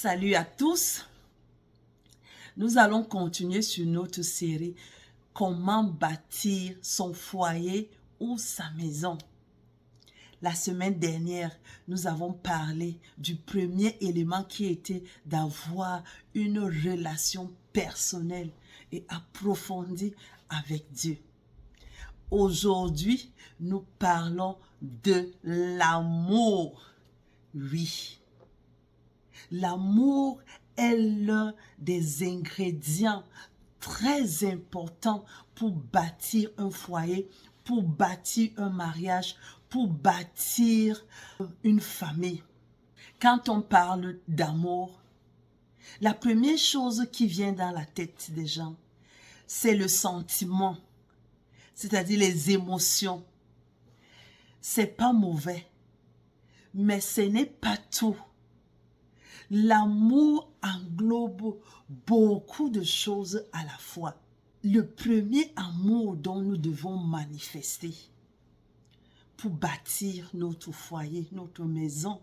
Salut à tous. Nous allons continuer sur notre série « Comment bâtir son foyer ou sa maison ». La semaine dernière, nous avons parlé du premier élément qui était d'avoir une relation personnelle et approfondie avec Dieu. Aujourd'hui, nous parlons de l'amour. Oui. L'amour est l'un des ingrédients très importants pour bâtir un foyer, pour bâtir un mariage, pour bâtir une famille. Quand on parle d'amour, la première chose qui vient dans la tête des gens, c'est le sentiment, c'est-à-dire les émotions. C'est pas mauvais, mais ce n'est pas tout. L'amour englobe beaucoup de choses à la fois. Le premier amour dont nous devons manifester pour bâtir notre foyer, notre maison,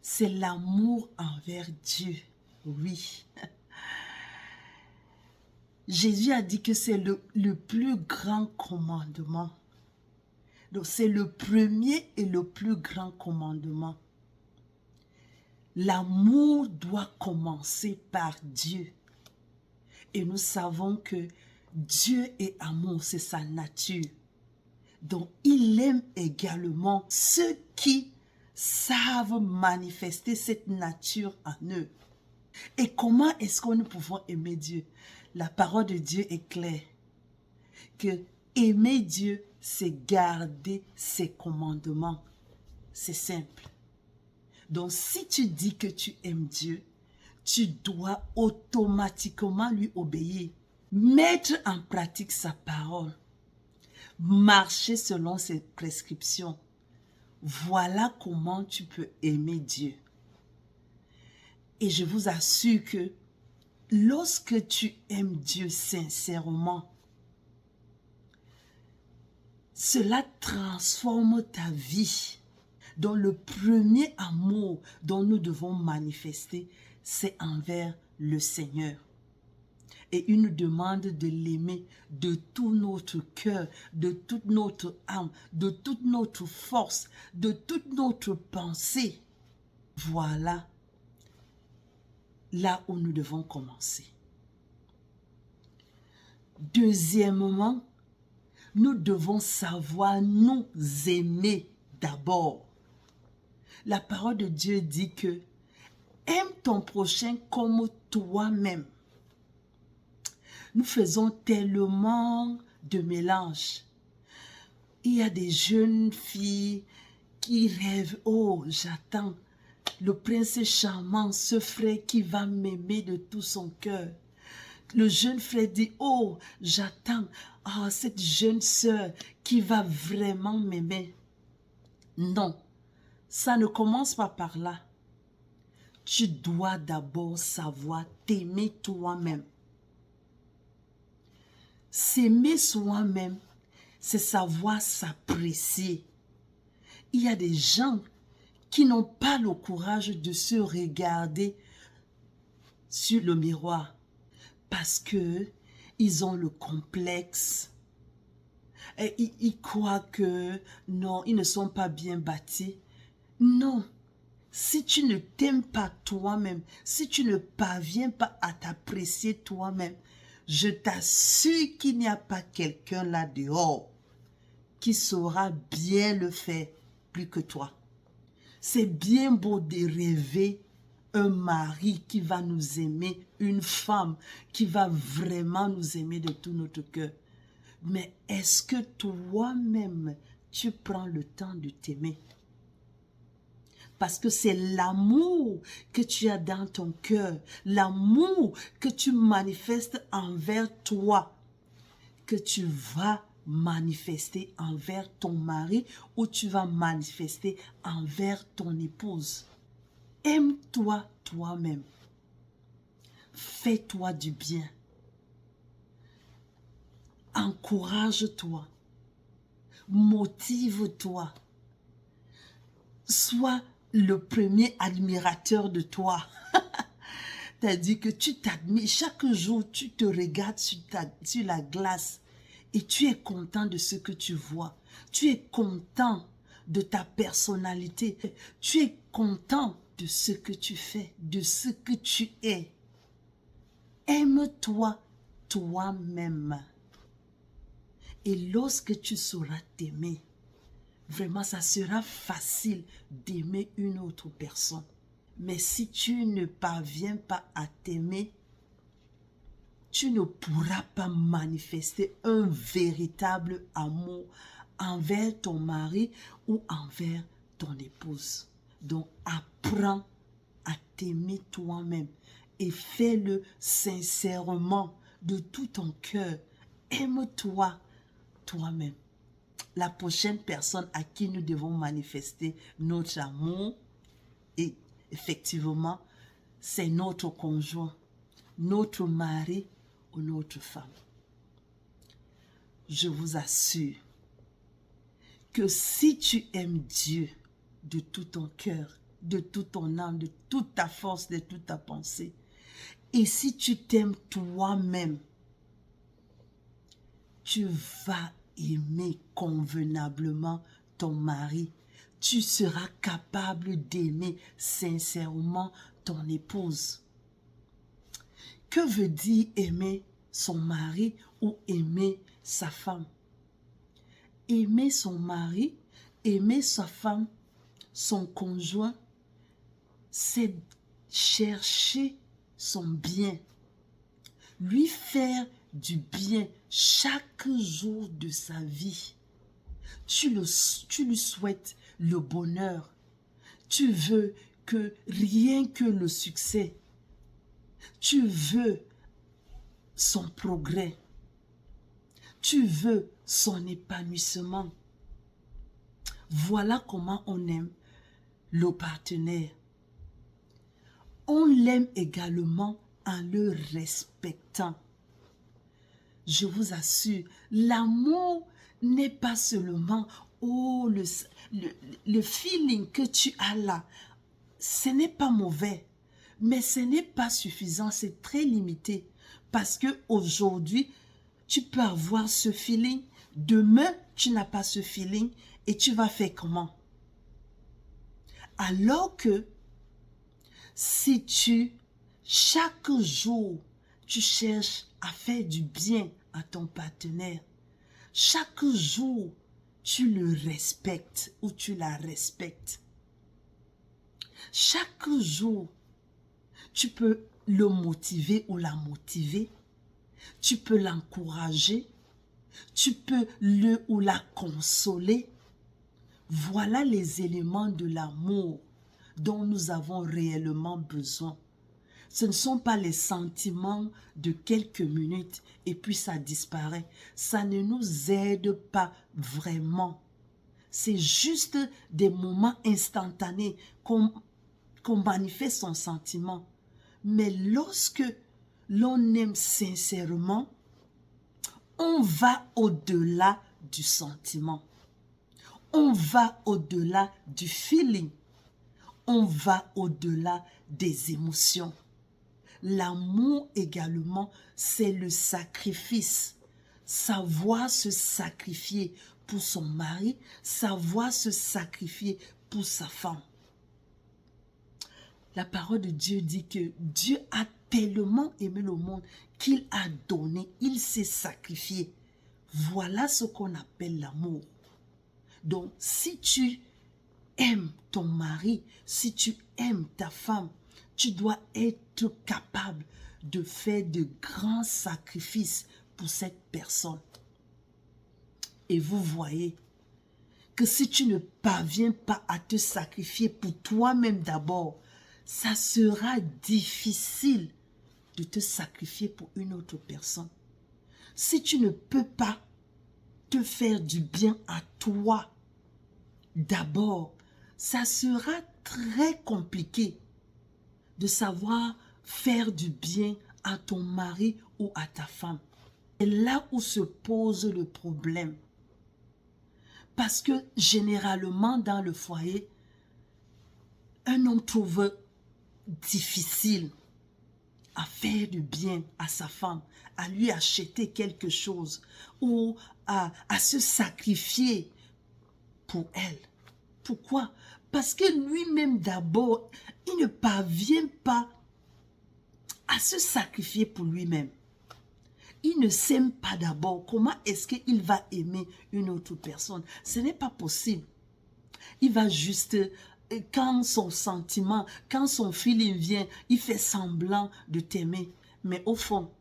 c'est l'amour envers Dieu. Oui. Jésus a dit que c'est le plus grand commandement. Donc c'est le premier et le plus grand commandement. L'amour doit commencer par Dieu. Et nous savons que Dieu est amour, c'est sa nature. Donc, il aime également ceux qui savent manifester cette nature en eux. Et comment est-ce que nous pouvons aimer Dieu? La parole de Dieu est claire. Que aimer Dieu, c'est garder ses commandements. C'est simple. Donc, si tu dis que tu aimes Dieu, tu dois automatiquement lui obéir. Mettre en pratique sa parole. Marcher selon ses prescriptions. Voilà comment tu peux aimer Dieu. Et je vous assure que lorsque tu aimes Dieu sincèrement, cela transforme ta vie. Donc le premier amour dont nous devons manifester, c'est envers le Seigneur. Et il nous demande de l'aimer de tout notre cœur, de toute notre âme, de toute notre force, de toute notre pensée. Voilà là où nous devons commencer. Deuxièmement, nous devons savoir nous aimer d'abord. La parole de Dieu dit que aime ton prochain comme toi-même. Nous faisons tellement de mélanges. Il y a des jeunes filles qui rêvent, oh, j'attends le prince charmant, ce frère qui va m'aimer de tout son cœur. Le jeune frère dit, oh, j'attends cette jeune sœur qui va vraiment m'aimer. Non. Ça ne commence pas par là. Tu dois d'abord savoir t'aimer toi-même. S'aimer soi-même, c'est savoir s'apprécier. Il y a des gens qui n'ont pas le courage de se regarder sur le miroir parce que ils ont le complexe. Et ils croient que non, ils ne sont pas bien bâtis. Non, si tu ne t'aimes pas toi-même, si tu ne parviens pas à t'apprécier toi-même, je t'assure qu'il n'y a pas quelqu'un là dehors qui saura bien le faire plus que toi. C'est bien beau de rêver un mari qui va nous aimer, une femme qui va vraiment nous aimer de tout notre cœur. Mais est-ce que toi-même, tu prends le temps de t'aimer? Parce que c'est l'amour que tu as dans ton cœur, l'amour que tu manifestes envers toi, que tu vas manifester envers ton mari ou tu vas manifester envers ton épouse. Aime-toi toi-même. Fais-toi du bien. Encourage-toi. Motive-toi. Sois le premier admirateur de toi. C'est-à-dire que tu t'admires, chaque jour, tu te regardes sur la glace et tu es content de ce que tu vois. Tu es content de ta personnalité. Tu es content de ce que tu fais, de ce que tu es. Aime-toi toi-même. Et lorsque tu sauras t'aimer, vraiment, ça sera facile d'aimer une autre personne. Mais si tu ne parviens pas à t'aimer, tu ne pourras pas manifester un véritable amour envers ton mari ou envers ton épouse. Donc, apprends à t'aimer toi-même et fais-le sincèrement de tout ton cœur. Aime-toi toi-même. La prochaine personne à qui nous devons manifester notre amour, et effectivement, c'est notre conjoint, notre mari ou notre femme. Je vous assure que si tu aimes Dieu de tout ton cœur, de toute ton âme, de toute ta force, de toute ta pensée, et si tu t'aimes toi-même, tu vas aimer convenablement ton mari. Tu seras capable d'aimer sincèrement ton épouse. Que veut dire aimer son mari ou aimer sa femme? Aimer son mari, aimer sa femme, son conjoint, c'est chercher son bien, lui faire du bien chaque jour de sa vie. Tu lui souhaites le bonheur. Tu veux que rien que le succès. Tu veux son progrès. Tu veux son épanouissement. Voilà comment on aime le partenaire. On l'aime également en le respectant. Je vous assure, l'amour n'est pas seulement oh, le feeling que tu as là. Ce n'est pas mauvais, mais ce n'est pas suffisant, c'est très limité. Parce qu'aujourd'hui, tu peux avoir ce feeling, demain, tu n'as pas ce feeling et tu vas faire comment? Alors que si chaque jour, tu cherches à faire du bien à ton partenaire, chaque jour, tu le respectes ou tu la respectes. Chaque jour, tu peux le motiver ou la motiver. Tu peux l'encourager. Tu peux le ou la consoler. Voilà les éléments de l'amour dont nous avons réellement besoin. Ce ne sont pas les sentiments de quelques minutes et puis ça disparaît. Ça ne nous aide pas vraiment. C'est juste des moments instantanés qu'on manifeste son sentiment. Mais lorsque l'on aime sincèrement, on va au-delà du sentiment. On va au-delà du feeling. On va au-delà des émotions. L'amour également, c'est le sacrifice. Savoir se sacrifier pour son mari, savoir se sacrifier pour sa femme. La parole de Dieu dit que Dieu a tellement aimé le monde qu'il a donné, il s'est sacrifié. Voilà ce qu'on appelle l'amour. Donc, si tu aimes ton mari, si tu aimes ta femme, tu dois être capable de faire de grands sacrifices pour cette personne. Et vous voyez que si tu ne parviens pas à te sacrifier pour toi-même d'abord, ça sera difficile de te sacrifier pour une autre personne. Si tu ne peux pas te faire du bien à toi d'abord, ça sera très compliqué de savoir faire du bien à ton mari ou à ta femme. C'est là où se pose le problème. Parce que généralement dans le foyer, un homme trouve difficile à faire du bien à sa femme, à lui acheter quelque chose ou à se sacrifier pour elle. Pourquoi? Parce que lui-même d'abord, il ne parvient pas à se sacrifier pour lui-même. Il ne s'aime pas d'abord. Comment est-ce qu'il va aimer une autre personne? Ce n'est pas possible. Il va juste, quand son sentiment, quand son feeling vient, il fait semblant de t'aimer. Mais au fond,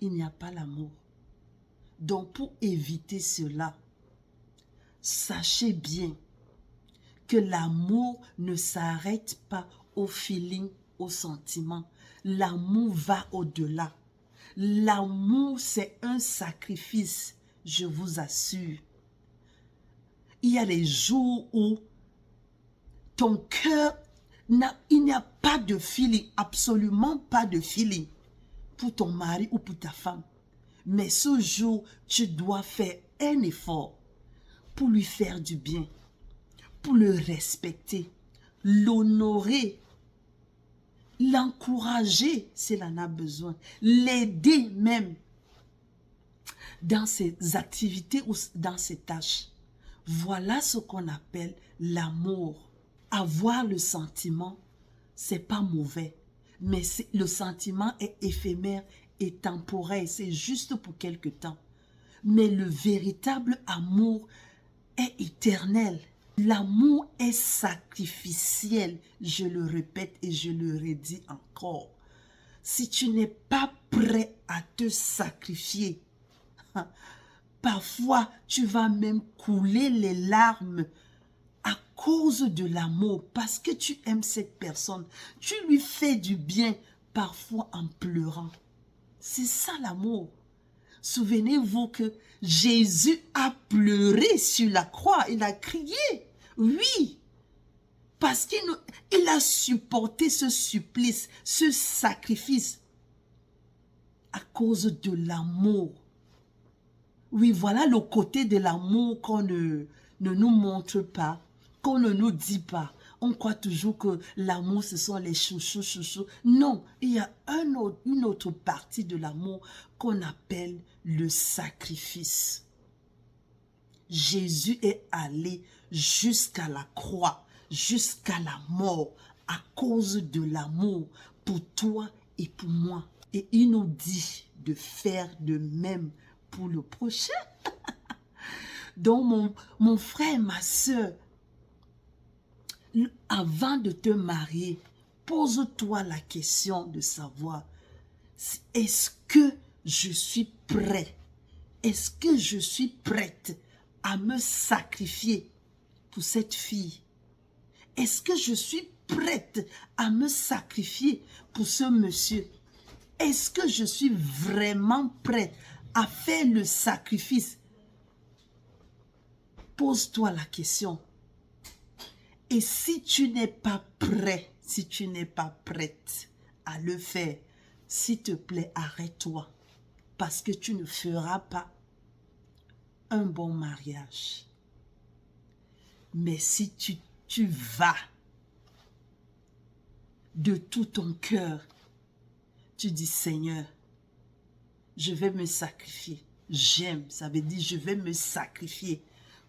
il n'y a pas l'amour. Donc pour éviter cela, sachez bien que l'amour ne s'arrête pas au feeling, au sentiment. L'amour va au-delà. L'amour, c'est un sacrifice, je vous assure. Il y a des jours où ton cœur, il n'y a pas de feeling, absolument pas de feeling pour ton mari ou pour ta femme. Mais ce jour, tu dois faire un effort pour lui faire du bien, pour le respecter, l'honorer, l'encourager s'il en a besoin, l'aider même dans ses activités ou dans ses tâches. Voilà ce qu'on appelle l'amour. Avoir le sentiment, c'est pas mauvais, mais le sentiment est éphémère et temporaire, c'est juste pour quelque temps. Mais le véritable amour est éternel. L'amour est sacrificiel, je le répète et je le redis encore. Si tu n'es pas prêt à te sacrifier, parfois tu vas même couler les larmes à cause de l'amour, parce que tu aimes cette personne. Tu lui fais du bien, parfois en pleurant. C'est ça l'amour. Souvenez-vous que Jésus a pleuré sur la croix, il a crié, oui, parce qu'il a supporté ce supplice, ce sacrifice à cause de l'amour. Oui, voilà le côté de l'amour qu'on ne nous montre pas, qu'on ne nous dit pas. On croit toujours que l'amour, ce sont les chouchous, chouchous. Non, il y a une autre partie de l'amour qu'on appelle le sacrifice. Jésus est allé jusqu'à la croix, jusqu'à la mort, à cause de l'amour pour toi et pour moi. Et il nous dit de faire de même pour le prochain. Donc, mon frère, ma soeur, avant de te marier, pose-toi la question de savoir, est-ce que je suis prêt? Est-ce que je suis prête à me sacrifier pour cette fille? Est-ce que je suis prête à me sacrifier pour ce monsieur? Est-ce que je suis vraiment prête à faire le sacrifice? Pose-toi la question. Et si tu n'es pas prêt, si tu n'es pas prête à le faire, s'il te plaît, arrête-toi. Parce que tu ne feras pas un bon mariage. Mais si tu vas de tout ton cœur, tu dis, Seigneur, je vais me sacrifier. J'aime, ça veut dire je vais me sacrifier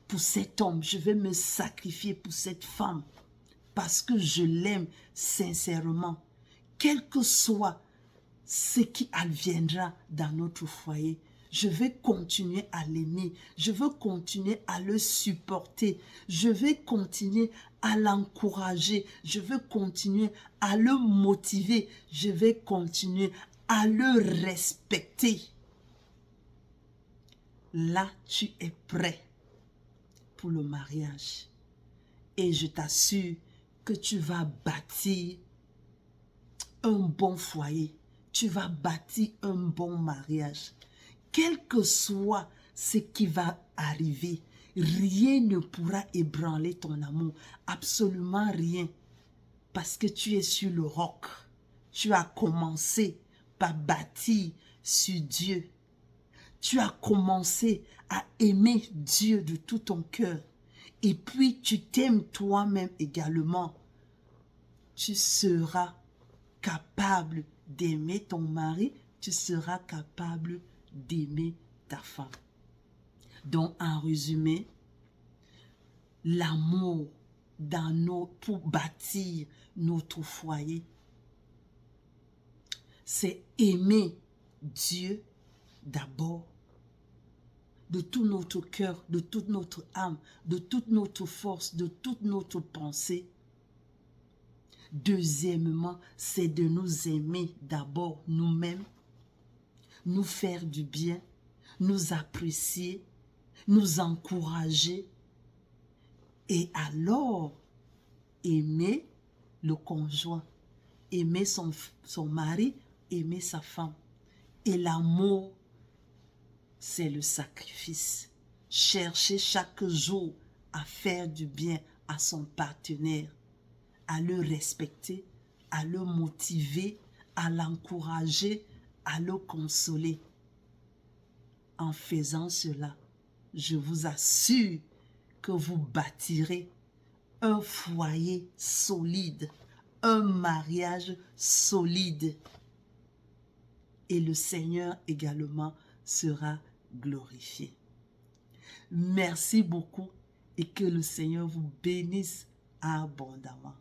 pour cet homme, je vais me sacrifier pour cette femme, parce que je l'aime sincèrement, quel que soit ce qui adviendra dans notre foyer. Je vais continuer à l'aimer, je veux continuer à le supporter, je vais continuer à l'encourager, je veux continuer à le motiver, je vais continuer à le respecter. Là, tu es prêt pour le mariage. Et je t'assure que tu vas bâtir un bon foyer. Tu vas bâtir un bon mariage. Quel que soit ce qui va arriver, rien ne pourra ébranler ton amour. Absolument rien. Parce que tu es sur le roc. Tu as commencé par bâtir sur Dieu. Tu as commencé à aimer Dieu de tout ton cœur. et puis tu t'aimes toi-même également, tu seras capable d'aimer ton mari, tu seras capable d'aimer ta femme. Donc, en résumé, l'amour pour bâtir notre foyer, c'est aimer Dieu d'abord, de tout notre cœur, de toute notre âme, de toute notre force, de toute notre pensée. Deuxièmement, c'est de nous aimer d'abord nous-mêmes, nous faire du bien, nous apprécier, nous encourager, et alors aimer le conjoint, aimer son mari, aimer sa femme. Et l'amour, c'est le sacrifice. Chercher chaque jour à faire du bien à son partenaire, à le respecter, à le motiver, à l'encourager, à le consoler. En faisant cela, je vous assure que vous bâtirez un foyer solide, un mariage solide. Et le Seigneur également sera glorifié. Merci beaucoup et que le Seigneur vous bénisse abondamment.